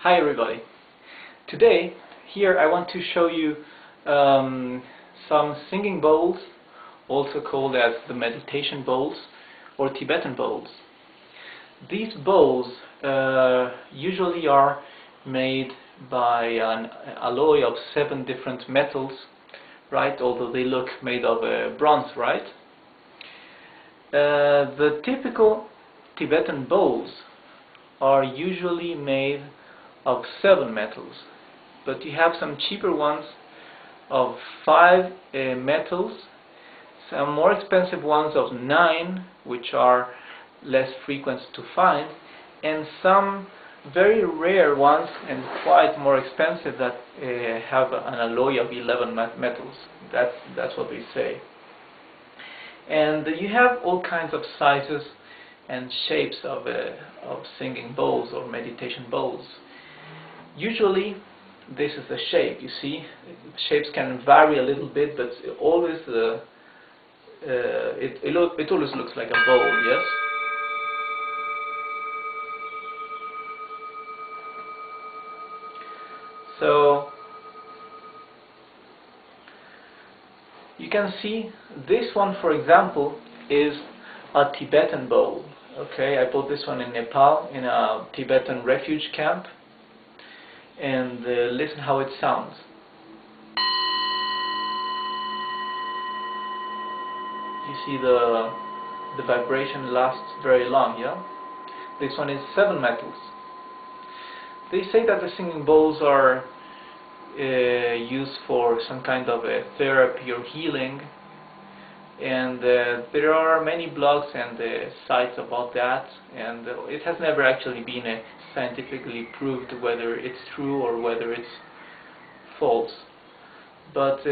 Hi everybody. Today, here I want to show you some singing bowls, also called as the meditation bowls or Tibetan bowls. These bowls usually are made by an alloy of 7 different metals, right? Although they look made of bronze, right? The typical Tibetan bowls are usually made of 7 metals, but you have some cheaper ones of 5 metals, some more expensive ones of 9, which are less frequent to find, and some very rare ones and quite more expensive that have an alloy of 11 metals. That's what they say. And you have all kinds of sizes and shapes of singing bowls or meditation bowls. Usually this is the shape, you see. Shapes can vary a little bit, but always it always looks like a bowl, yes? So you can see this one, for example, is a Tibetan bowl. Okay, I bought this one in Nepal in a Tibetan refuge camp, and listen how it sounds. You see the vibration lasts very long, yeah? This one is 7 metals. They say that the singing bowls are used for some kind of a therapy or healing, and there are many blogs and sites about that, and it has never actually been scientifically proved whether it's true or whether it's false. But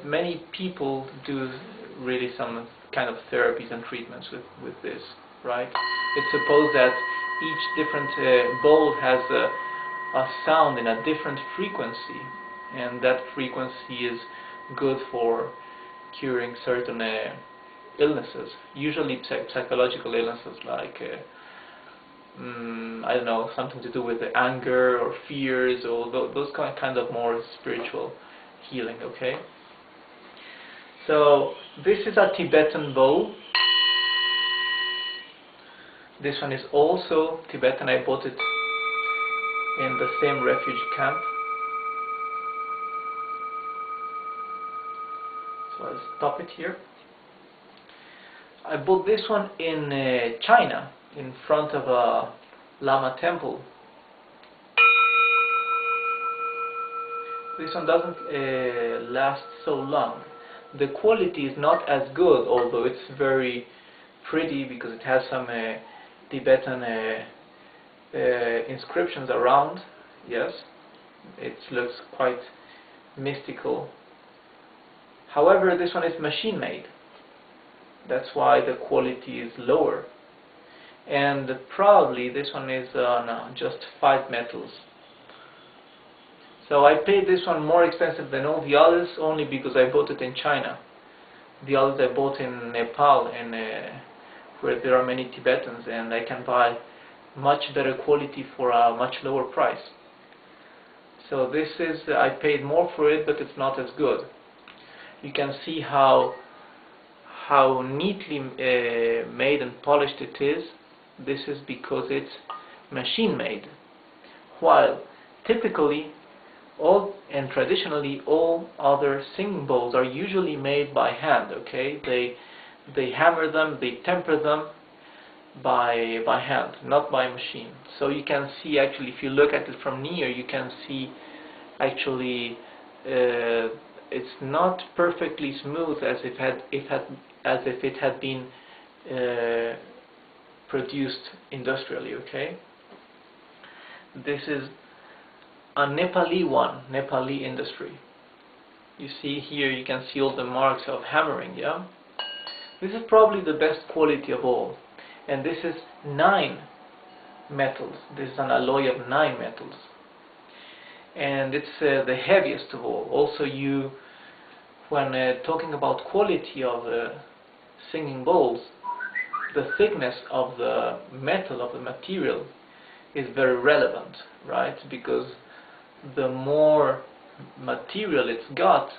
many people do really some kind of therapies and treatments with this, right? It's supposed that each different bowl has a sound in a different frequency, and that frequency is good for curing certain illnesses, usually psychological illnesses like I don't know, something to do with the anger or fears or those kind of more spiritual healing. Okay, so this is a Tibetan bowl. This one is also Tibetan. I bought it in the same refuge camp. So I'll stop it here. I bought this one in China, in front of a Lama temple. This one doesn't last so long. The quality is not as good, although it's very pretty because it has some Tibetan inscriptions around. Yes, it looks quite mystical. However, this one is machine made. That's why the quality is lower. And probably this one is on just 5 metals. So I paid this one more expensive than all the others only because I bought it in China. The others I bought in Nepal, and where there are many Tibetans, and I can buy much better quality for a much lower price. So this is, I paid more for it, but it's not as good. You can see how neatly made and polished it is. This is because it's machine made, while typically and traditionally all other singing bowls are usually made by hand. Okay, they hammer them, they temper them by hand, not by machine. So you can see, actually, if you look at it from near, you can see actually it's not perfectly smooth as if it had been produced industrially. Okay, this is a Nepali one, Nepali industry. You see here, you can see all the marks of hammering. Yeah, this is probably the best quality of all, and this is 9 metals. This is an alloy of 9 metals, and it's the heaviest of all. Also, when talking about quality of singing bowls, the thickness of the metal, of the material, is very relevant, right? Because the more material it's got,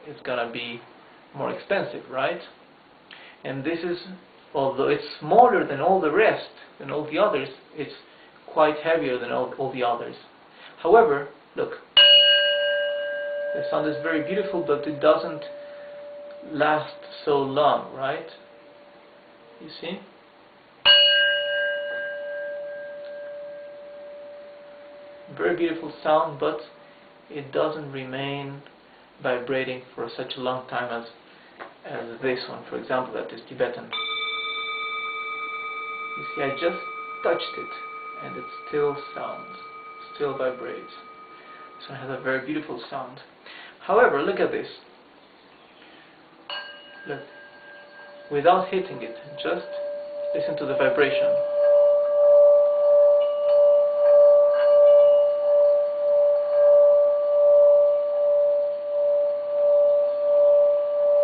it's gonna be more expensive, right? And this is, although it's smaller than all the rest, than all the others, it's quite heavier than all the others. However, look, the sound is very beautiful, but it doesn't last so long, right? You see? Very beautiful sound, but it doesn't remain vibrating for such a long time as this one, for example, that is Tibetan. You see, I just touched it and it still sounds, still vibrates. So it has a very beautiful sound. However, look at this. Look, without hitting it, just listen to the vibration.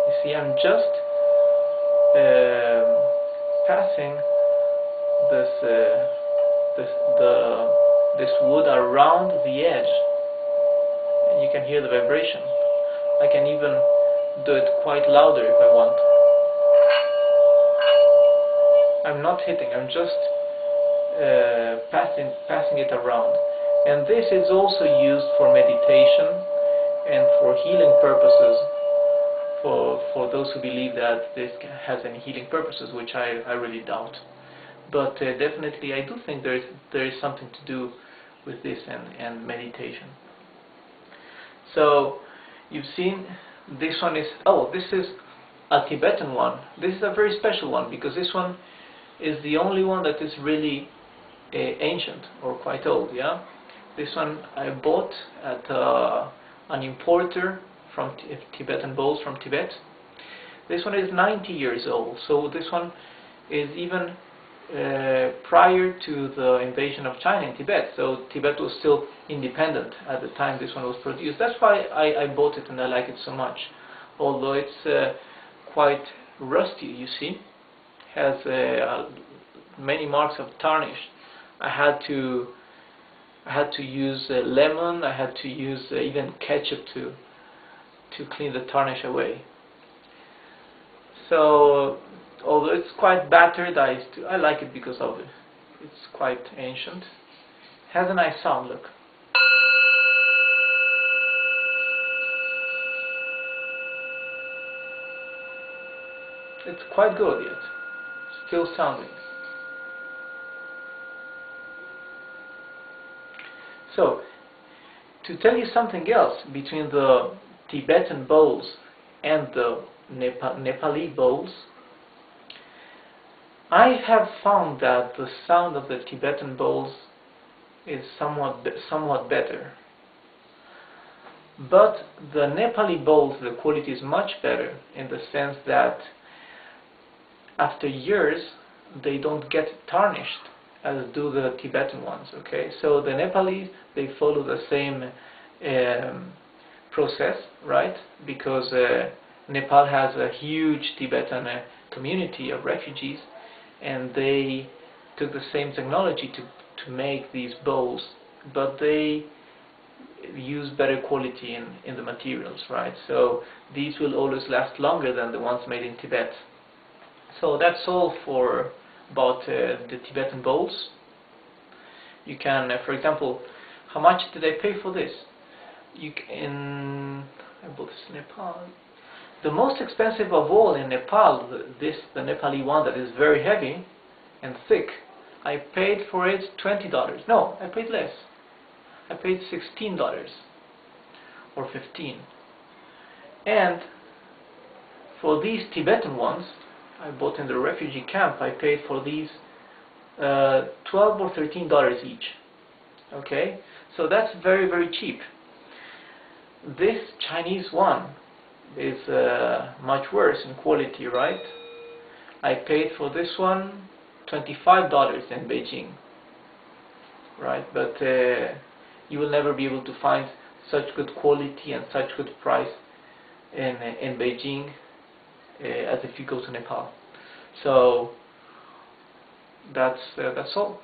You see, I'm just passing this wood around the edge, and you can hear the vibration. I can even do it quite louder if I want. I'm not hitting, I'm just passing it around. And this is also used for meditation and for healing purposes, for those who believe that this has any healing purposes, which I really doubt. But definitely I do think there is something to do with this and meditation. So you've seen this one is, oh, this is a Tibetan one. This is a very special one because this one is the only one that is really ancient or quite old. Yeah, this one I bought at an importer from Tibetan bowls from Tibet. This one is 90 years old, so this one is even prior to the invasion of China in Tibet. So Tibet was still independent at the time this one was produced. That's why I bought it and I like it so much. Although it's quite rusty, you see, has many marks of tarnish. I had to use lemon. I had to use even ketchup to clean the tarnish away. So although it's quite battered, I like it because of it. It's quite ancient. Has a nice sound, look. It's quite good yet. Still sounding. So, to tell you something else between the Tibetan bowls and the Nepali bowls, I have found that the sound of the Tibetan bowls is somewhat better. But the Nepali bowls, the quality is much better in the sense that after years they don't get tarnished as do the Tibetan ones. Okay, so the Nepalese, they follow the same process, right? Because Nepal has a huge Tibetan community of refugees, and they took the same technology to make these bowls, but they use better quality in the materials, right? So these will always last longer than the ones made in Tibet. So that's all for about the Tibetan bowls. You can, for example, how much did I pay for this? I bought this in Nepal. The most expensive of all in Nepal, the Nepali one that is very heavy and thick, I paid for it $20. No, I paid less. I paid $16 or $15. And for these Tibetan ones, I bought in the refugee camp, I paid for these $12 or $13 each. Okay, so that's very, very cheap. This Chinese one is much worse in quality, right? I paid for this one $25 in Beijing, right? But you will never be able to find such good quality and such good price in Beijing as if you go to Nepal. So that's all.